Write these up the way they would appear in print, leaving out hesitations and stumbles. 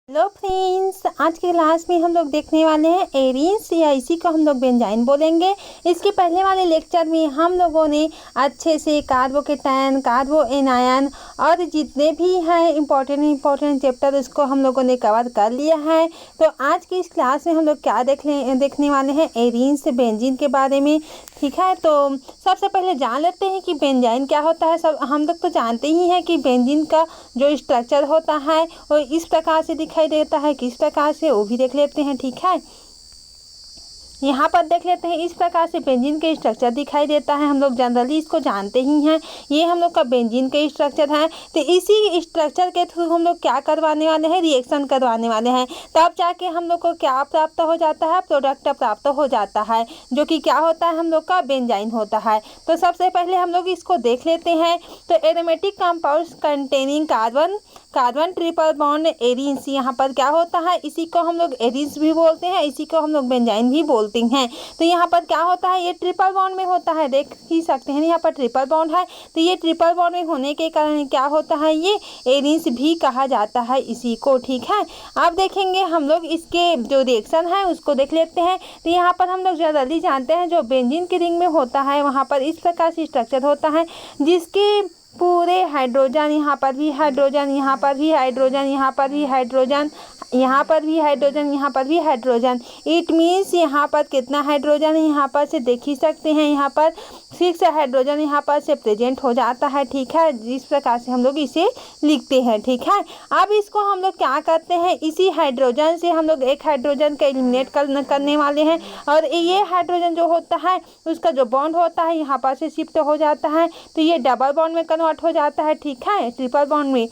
Hello friends, आज के class में हम लोग देखने वाले हैं एरीन्स या इसी को हम लोग बेंजाइन बोलेंगे। इसके पहले वाले लेक्चर में हम लोगों ने अच्छे से कार्बोकेटायन, कार्बोएनायन और जितने भी हैं इम्पोर्टेंट चैप्टर उसको हम लोगों ने कवर कर लिया है। तो आज की इस क्लास में हम लोग क्या देखने वाले हैं, एरीन्स बेंजीन के बारे में। ठीक है, तो सबसे पहले जान लेते हैं कि बेंजाइन क्या होता है। सब हम लोग तो जानते ही हैं कि बेंजीन का जो स्ट्रक्चर होता है वो इस प्रकार से दिखाई देता है। किस प्रकार से वो भी देख लेते हैं। ठीक है, यहाँ पर देख लेते हैं, इस प्रकार से बेंजीन का स्ट्रक्चर दिखाई देता है। हम लोग जनरली इसको जानते ही हैं, ये हम लोग का बेंजीन का स्ट्रक्चर है। तो इसी स्ट्रक्चर के थ्रू हम लोग क्या करवाने वाले हैं, रिएक्शन करवाने वाले हैं। तब जाके हम लोग को क्या प्राप्त हो जाता है, प्रोडक्ट प्राप्त हो जाता है, जो कि क्या होता है, हम लोग का बेंजाइन होता है। तो सबसे पहले हम लोग इसको देख लेते हैं। तो aromatic compounds containing carbon triple bond arenes, यहाँ पर क्या होता है, इसी को हम लोग एरीन्स भी बोलते हैं, इसी को हम लोग बेंजाइन भी बोलते हैं। तो यहाँ पर क्या होता है, ये ट्रिपल बॉन्ड में होता है, देख ही सकते हैं यहाँ पर ट्रिपल बॉन्ड है। तो ये ट्रिपल बॉन्ड में होने के कारण क्या होता है, ये एरीन्स भी कहा जाता है इसी को। ठीक है, अब देखेंगे हम लोग इसके जो रिएक्शन है उसको देख लेते हैं। तो यहाँ पर हम लोग जल्दी जानते हैं, जो बेंजीन के रिंग में होता है वहाँ पर इस प्रकार से स्ट्रक्चर होता है, जिसके पूरे हाइड्रोजन, यहाँ पर भी हाइड्रोजन, यहाँ पर भी हाइड्रोजन, यहाँ पर भी हाइड्रोजन, यहाँ पर भी हाइड्रोजन, यहाँ पर भी हाइड्रोजन। इट मीन्स यहाँ पर कितना हाइड्रोजन है, यहाँ पर से देख ही सकते हैं, यहाँ पर 6 हाइड्रोजन यहाँ पर से प्रेजेंट हो जाता है। ठीक है, इस प्रकार से हम लोग इसे लिखते हैं। ठीक है, अब इसको हम लोग क्या करते हैं, इसी हाइड्रोजन से हम लोग एक हाइड्रोजन का एलिमिनेट करने वाले हैं। और ये हाइड्रोजन जो होता है उसका जो बॉन्ड होता है यहाँ पर से शिफ्ट हो जाता है, तो ये डबल बॉन्ड में कन्वर्ट हो जाता है। ठीक है, ट्रिपल बॉन्ड में,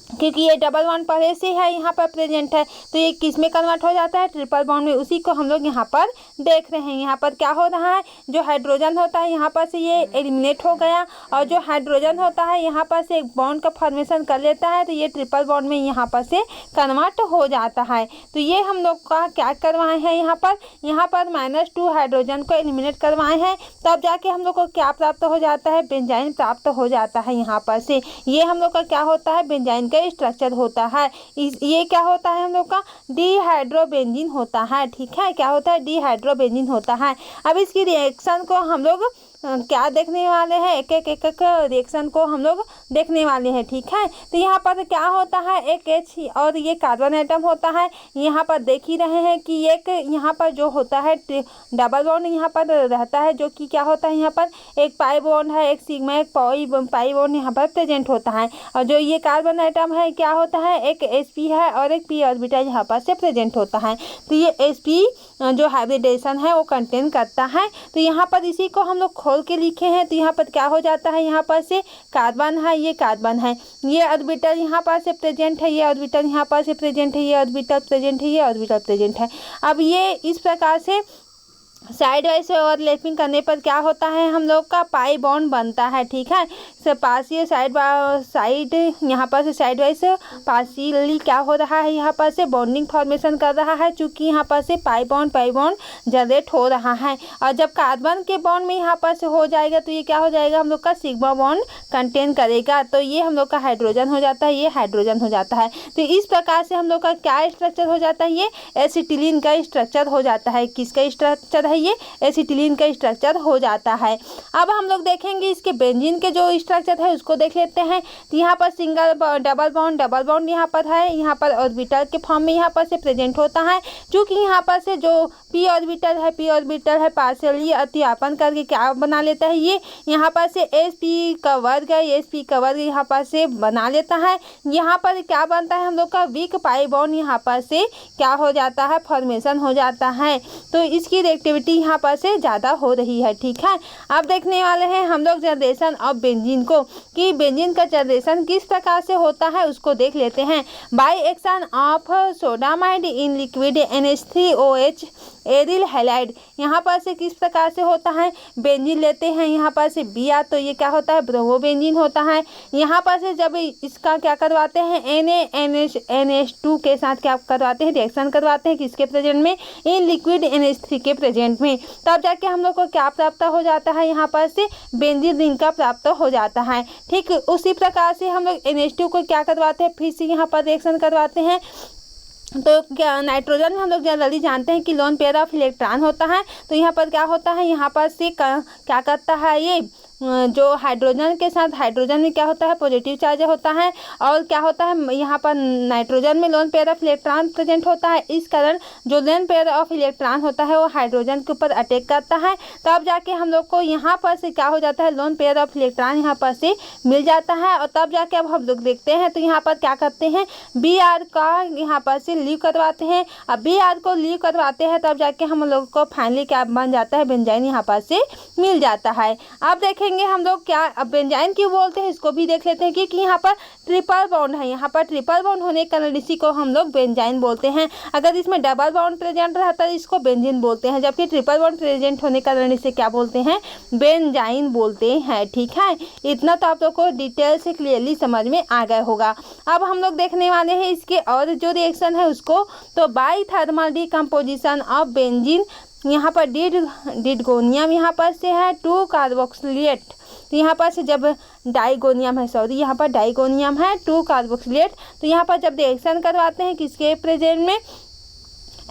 क्योंकि ये डबल बॉन्ड पहले से है यहाँ पर प्रेजेंट है, तो ये किस में कन्वर्ट हो जाता है, ट्रिपल बॉन्ड में। उसी को हम लोग यहाँ पर देख रहे हैं। यहाँ पर क्या हो रहा है, जो हाइड्रोजन होता है यहाँ पर से ये एलिमिनेट हो गया, और जो हाइड्रोजन होता है यहाँ पर से एक बॉन्ड का फॉर्मेशन कर लेता है, तो ये ट्रिपल बॉन्ड में यहाँ पर से कन्वर्ट हो जाता है। तो ये हम लोग का क्या करवाए हैं, यहाँ पर -2 हाइड्रोजन को एलिमिनेट करवाए हैं। तब जाके हम लोग को क्या प्राप्त हो जाता है, बेंजाइन प्राप्त हो जाता है। यहाँ पर से ये हम लोग का क्या होता है, बेंजाइन स्ट्रक्चर होता है। ये क्या होता है, हम लोग का डिहाइड्रोबेंजीन होता है। ठीक है, क्या होता है, डिहाइड्रोबेंजीन होता है। अब इसकी रिएक्शन को हम लोग क्या देखने वाले हैं, एक रिएक्शन को हम लोग देखने वाले हैं। ठीक है, तो यहाँ पर क्या होता है, एक H और ये कार्बन एटम होता है। यहाँ पर देख ही रहे हैं कि एक यहाँ पर जो होता है डबल बॉन्ड यहाँ पर रहता है, जो कि क्या होता है, यहाँ पर एक पाई बॉन्ड है, एक सिग्मा, एक पाई बॉन्ड यहाँ पर प्रेजेंट होता है। और जो ये कार्बन एटम है क्या होता है, एक sp है और एक p ऑर्बिटल यहाँ पर से प्रेजेंट होता है। तो ये sp जो हाइब्रिडेशन है वो कंटेन करता है। तो यहाँ पर इसी को हम लोग खोल के लिखे हैं। तो यहाँ पर क्या हो जाता है, यहाँ पर से कार्बन है, ये कार्बन है, ये ऑर्बिटल यहाँ पर से प्रेजेंट है, ये ऑर्बिटल यहाँ पर से प्रेजेंट है, ये ऑर्बिटल प्रेजेंट है, ये ऑर्बिटल प्रेजेंट है। अब ये इस प्रकार से साइड वाइज ओवरलैपिंग करने पर क्या होता है, हम लोग का पाई बॉन्ड बनता है। ठीक है, पार्शियल साइड यहाँ पर से साइड वाइज पार्शियली क्या हो रहा है, यहाँ पर से बॉन्डिंग फॉर्मेशन कर रहा है, चूँकि यहाँ पर से पाई बॉन्ड जनरेट हो रहा है। और जब कार्बन के बॉन्ड में यहाँ पर से हो जाएगा तो ये क्या हो जाएगा, हम लोग का सिग्मा बॉन्ड कंटेन करेगा। तो ये हम लोग का हाइड्रोजन हो जाता है, ये हाइड्रोजन हो जाता है। तो इस प्रकार से हम लोग का क्या स्ट्रक्चर हो जाता है, ये एसिटिलीन का स्ट्रक्चर हो जाता है। किसका स्ट्रक्चर है, ये एसिटिलीन का स्ट्रक्चर हो जाता है। अब हम लोग देखेंगे इसके बेंजीन के जो स्ट्रक्चर है उसको देख लेते हैं। तो यहाँ पर सिंगल डबल बॉन्ड यहाँ पर है, यहाँ पर ऑर्बिटल के फॉर्म में यहाँ पर से प्रेजेंट होता है। क्योंकि यहाँ पर से जो p ऑर्बिटल है पार्शियली अतिव्यापन करके क्या बना लेता है, ये यहाँ पर से sp का वर्ग है, sp का वर्ग यहाँ पर से बना लेता है। यहाँ पर क्या बनता है, हम लोग का वीक पाई बॉन्ड यहाँ पर से क्या हो जाता है, फॉर्मेशन हो जाता है। तो इसकी रिएक्टिविटी यहाँ पर से ज़्यादा हो रही है। ठीक है, अब देखने वाले हैं हम लोग जनरेशन ऑफ बेंजीन को, कि बेंजीन का जनरेशन किस प्रकार से होता है उसको देख लेते हैं। By action of sodamide in liquid NH3OH aryl halide, यहाँ पर से किस प्रकार से होता है, बेंजीन लेते हैं यहाँ पर से Br, तो ये क्या होता है, ब्रोमोबेंजीन होता है। यहाँ पर से जब इसका क्या करवाते हैं, NaNH2 के साथ क्या करवाते हैं, रिएक्शन करवाते हैं, किसके प्रेजेंट में, इन लिक्विड NH3 के प्रेजेंट में। तब जाके हम लोग को क्या प्राप्त हो जाता है, यहाँ पर से बेंजीन रिंग का प्राप्त हो जाता है। ठीक उसी प्रकार से हम लोग NH2 को क्या करवाते हैं, फिर से यहाँ पर रिएक्शन करवाते हैं तो क्या नाइट्रोजन में हम लोग जनरली जानते हैं कि लोन पेयर ऑफ इलेक्ट्रॉन होता है। तो यहाँ पर क्या होता है, यहाँ पर से क्या करता है, ये जो हाइड्रोजन के साथ हाइड्रोजन में क्या होता है, पॉजिटिव चार्ज होता है। और क्या होता है, यहाँ पर नाइट्रोजन में lone pair of electron present होता है। इस कारण जो लोन पेयर ऑफ इलेक्ट्रॉन होता है वो हाइड्रोजन के ऊपर अटैक करता है। तब जाके हम लोग को यहाँ पर से क्या हो जाता है, लोन पेयर ऑफ इलेक्ट्रॉन यहाँ पर से मिल जाता है। और तब जाके अब हम लोग देखते हैं तो यहाँ पर क्या करते हैं, Br का यहाँ पर से लीव करवाते हैं। अब Br को लीव करवाते हैं तब जाके हम लोग को फाइनली क्या बन जाता है, बेंजाइन यहाँ पर से मिल जाता है। अब देखेंगे हम लोग क्या, अब बेंजाइन क्यों बोलते हैं इसको भी देख लेते हैं, क्योंकि यहाँ पर ट्रिपल बॉन्ड है। यहाँ पर ट्रिपल बॉन्ड होने के कारण इसी को हम लोग बेंजाइन बोलते हैं। अगर इसमें डबल बॉन्ड प्रेजेंट रहता है इसको बेंजीन बोलते हैं, जबकि ट्रिपल बॉन्ड प्रेजेंट होने के कारण इसे क्या बोलते हैं, बेंजाइन बोलते हैं। ठीक है, इतना तो आप लोग को डिटेल से क्लियरली समझ में आ गया होगा। अब हम लोग देखने वाले हैं इसके और जो रिएक्शन है उसको। तो by thermal decomposition of benzene, यहाँ पर डिडगोनियम यहाँ पर से है 2 कार्बोक्सिलेट। तो यहाँ पर से जब डाइगोनियम है, सॉरी यहाँ पर डाइगोनियम है 2 कार्बोक्सिलेट। तो यहाँ पर जब रिएक्शन करवाते हैं किसके प्रेजेंट में,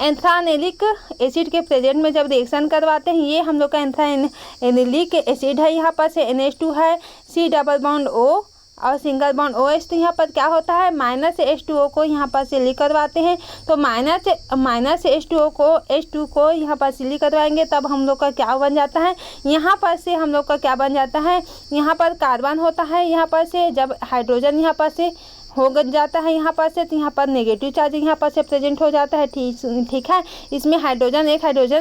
एंथ्रानेलिक एसिड के प्रेजेंट में जब रिएक्शन करवाते हैं, ये हम लोग का एंथ्रानेलिक एसिड है। यहाँ पर से NH2 है, C डबल बॉन्ड O और सिंगल बॉन्ड OH। तो यहाँ पर क्या होता है, -H2O को यहाँ पर से लिख करवाते हैं। तो माइनस H2 को यहाँ पर से लिख करवाएंगे, तब हम लोग का क्या बन जाता है, यहाँ पर से हम लोग का क्या बन जाता है, यहाँ पर कार्बन होता है। यहाँ पर से जब हाइड्रोजन यहाँ पर से हो जाता है यहाँ पर से, तो यहाँ पर नेगेटिव चार्ज यहाँ पर से प्रेजेंट हो जाता है। ठीक है, इसमें एक हाइड्रोजन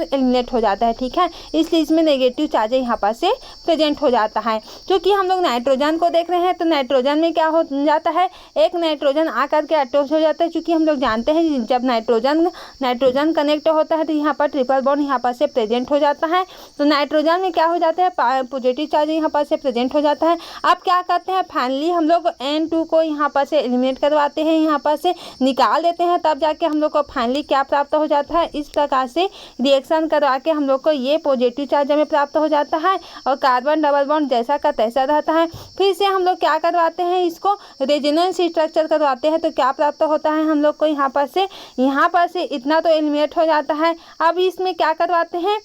एलिमिनेट हो जाता है। ठीक है, इसलिए इसमें नेगेटिव चार्ज यहाँ पर से प्रेजेंट हो जाता है। क्योंकि हम लोग नाइट्रोजन को देख रहे हैं तो नाइट्रोजन में क्या हो जाता है, एक नाइट्रोजन आकर के अटैच हो जाता है। क्योंकि हम लोग जानते हैं जब नाइट्रोजन कनेक्ट होता है तो यहाँ पर ट्रिपल बॉन्ड यहाँ पर से प्रेजेंट हो जाता है। तो नाइट्रोजन में क्या हो जाता है, पॉजिटिव चार्ज यहाँ पर से प्रेजेंट हो जाता है। अब क्या करते हैं, फाइनली हम लोग N2 को यहाँ पर से एलिमिनेट करवाते हैं, यहाँ पर से निकाल देते हैं। तब जाके हम लोग को फाइनली क्या प्राप्त हो जाता है, इस प्रकार से रिएक्शन करवा के हम लोग को ये पॉजिटिव चार्ज हमें प्राप्त हो जाता है और कार्बन डबल बॉन्ड जैसा का तैसा रहता है। फिर से हम लोग क्या करवाते हैं, इसको रेजोनेंस स्ट्रक्चर करवाते हैं। तो क्या प्राप्त होता है हम लोग को, यहाँ पर से इतना तो एलिमिनेट हो जाता है। अब इसमें क्या करवाते हैं,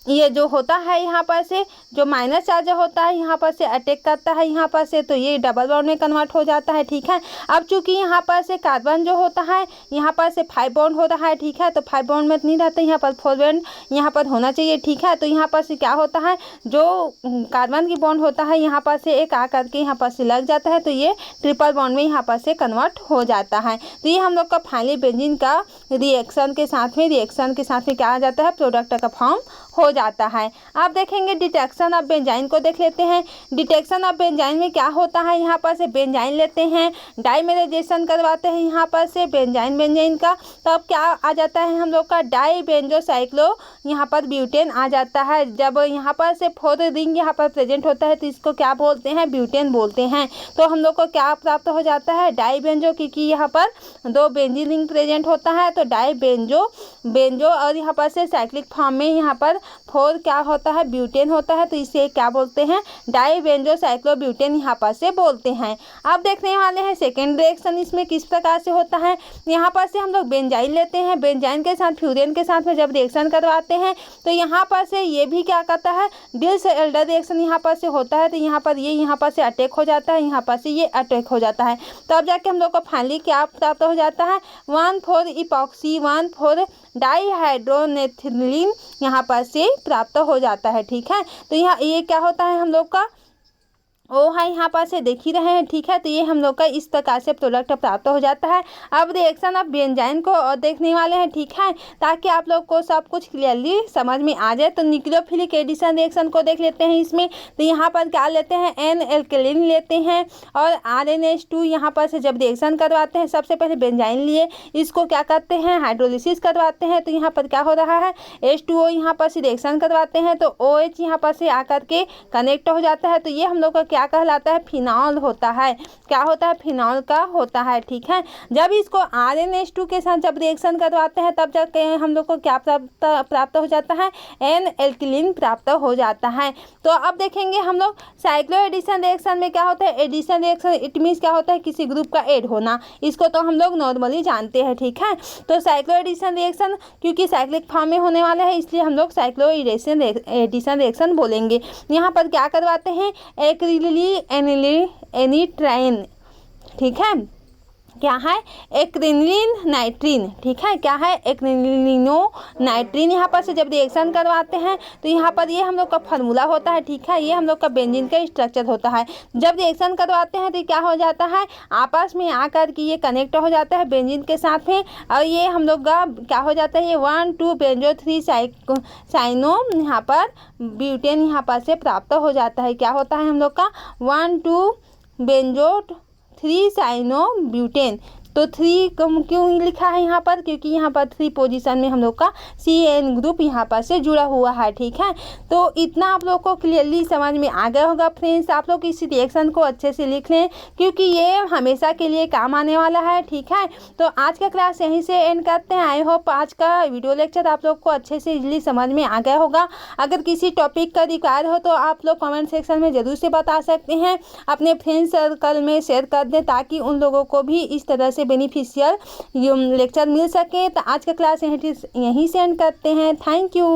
ये जो होता है यहाँ पर से जो माइनस चार्ज होता है यहाँ पर से अटैक करता है यहाँ पर से, तो ये डबल बॉन्ड में कन्वर्ट हो जाता है। ठीक है, अब चूंकि यहाँ पर से कार्बन जो होता है यहाँ पर से 5 बॉन्ड हो रहा है। ठीक है, तो 5 बॉन्ड में नहीं रहता, यहाँ पर 4 बॉन्ड यहाँ पर होना चाहिए। ठीक है, तो यहाँ पर से क्या होता है, जो कार्बन की बॉन्ड होता है यहाँ पर से एक आकर के यहाँ पर से लग जाता है, तो ये ट्रिपल बॉन्ड में यहाँ पर से कन्वर्ट हो जाता है। तो ये हम लोग का फाइनली बेंजीन का रिएक्शन के साथ में क्या आ जाता है, प्रोडक्ट का फॉर्म हो जाता है। आप देखेंगे डिटेक्शन ऑफ बेंजाइन को देख लेते हैं। डिटेक्शन ऑफ बेंजाइन में क्या होता है, यहाँ पर से बेंजाइन लेते हैं, डाइमेराइजेशन करवाते हैं यहाँ पर से बेंजाइन का, तब क्या आ जाता है हम लोग का डाइबेंजोसाइक्लो यहाँ पर ब्यूटेन आ जाता है। जब यहाँ पर से 4 रिंग यहाँ पर प्रेजेंट होता है तो इसको क्या बोलते हैं, ब्यूटेन बोलते हैं। तो हम लोग को क्या प्राप्त हो जाता है, डाइबेंजो, क्योंकि यहाँ पर 2 बेंजीन रिंग प्रेजेंट होता है तो डाइबेंजो और यहाँ पर से साइक्लिक फॉर्म में यहाँ पर 4 क्या होता है, ब्यूटेन होता है। तो इसे क्या बोलते हैं, डाइबेंजोसाइक्लोब्यूटेन यहाँ पर से बोलते हैं। अब देखने वाले हैं सेकेंड रिएक्शन इसमें किस प्रकार से होता है। यहाँ पर से हम लोग बेंजाइन लेते हैं, बेंजाइन के साथ फ्यूरेन के साथ में जब रिएक्शन करवाते हैं तो यहाँ पर से ये भी क्या करता है, डिल्स एल्डर रिएक्शन यहाँ पर से होता है। तो यहाँ पर से अटैक हो जाता है, यहाँ पर से ये अटैक हो जाता है। तब जाके हम लोग को फाइनली क्या प्राप्त हो जाता है, 1,4-इपॉक्सी 1,4 डाइहाइड्रोनेथिलीन यहाँ पर से प्राप्त हो जाता है। ठीक है, तो यहाँ ये क्या होता है हम लोग का ओ है, यहाँ पर से देख ही रहे हैं। ठीक है, तो ये हम लोग का इस प्रकार से प्रोडक्ट प्राप्त हो जाता है। अब रिएक्शन ऑफ बेंजाइन को और देखने वाले हैं। ठीक है, ताकि आप लोग को सब कुछ क्लियरली समझ में आ जाए। तो न्यूक्लियोफिलिक एडिशन रिएक्शन को देख लेते हैं इसमें। तो यहाँ पर क्या लेते हैं, N एल्केलिन लेते हैं और RNH2 यहाँ पर से जब रिएक्शन करवाते हैं, सबसे पहले बेंजाइन लिए, इसको क्या करते हैं, हाइड्रोलिसिस करवाते हैं। तो यहाँ पर क्या हो रहा है, H2O यहाँ पर से रिएक्शन करवाते हैं तो OH यहाँ पर से आकर के कनेक्ट हो जाता है। तो ये हम लोग का क्या कहलाता है, फिनॉल होता है। क्या होता है, फिनॉल का होता है, ठीक है। जब इसको RnH2 के साथ जब रिएक्शन करवाते हैं तब जाके हम लोग को क्या प्राप्त हो जाता है, एन एल्किलीन प्राप्त हो जाता है। तो अब देखेंगे हम लोग साइक्लो एडिशन रिएक्शन में क्या होता है। एडिशन रिएक्शन इट मीन्स क्या होता है, किसी ग्रुप का ऐड होना, इसको तो हम लोग नॉर्मली जानते हैं, ठीक है। तो साइक्लो एडिशन रिएक्शन क्योंकि साइक्लिक फॉर्म में होने वाला है इसलिए हम लोग साइक्लो एडिशन रिएक्शन बोलेंगे। यहाँ पर क्या करवाते हैं, एक्रिली एनिट्राइन, ठीक है। क्या है, एक्रिलिन नाइट्रीन, ठीक है। क्या है, एक्रिलिनो नाइट्रीन। यहाँ पर से जब रिएक्शन करवाते हैं तो यहाँ पर ये हम लोग का फार्मूला होता है, ठीक है। ये हम लोग का बेंजीन का स्ट्रक्चर होता है। जब रिएक्शन करवाते हैं तो क्या हो जाता है, आपस में आकर के ये कनेक्ट हो जाता है बेंजीन के साथ में, और ये हम लोग का क्या हो जाता है, ये 1,2 बेंजो 3 साइनो यहाँ पर ब्यूटेन यहाँ पर से प्राप्त हो जाता है। क्या होता है हम लोग का 1,2 बेंजो 3 साइनो ब्यूटेन। तो 3 क्यों लिखा है यहाँ पर, क्योंकि यहाँ पर 3 पोजीशन में हम लोग का CN ग्रुप यहाँ पर से जुड़ा हुआ है, ठीक है। तो इतना आप लोग को क्लियरली समझ में आ गया होगा फ्रेंड्स। आप लोग इस रिएक्शन को अच्छे से लिख लें क्योंकि ये हमेशा के लिए काम आने वाला है, ठीक है। तो आज का क्लास यहीं से एंड करते हैं। आई होप आज का वीडियो लेक्चर आप लोग को अच्छे से इजीली समझ में आ गया होगा। अगर किसी टॉपिक का रिक्वायर हो तो आप लोग कमेंट सेक्शन में ज़रूर से बता सकते हैं। अपने फ्रेंड सर्कल में शेयर कर दें ताकि उन लोगों को भी इस तरह से बेनिफिशियल लेक्चर मिल सके। तो आज का क्लास यहीं से एंड करते हैं। Thank you.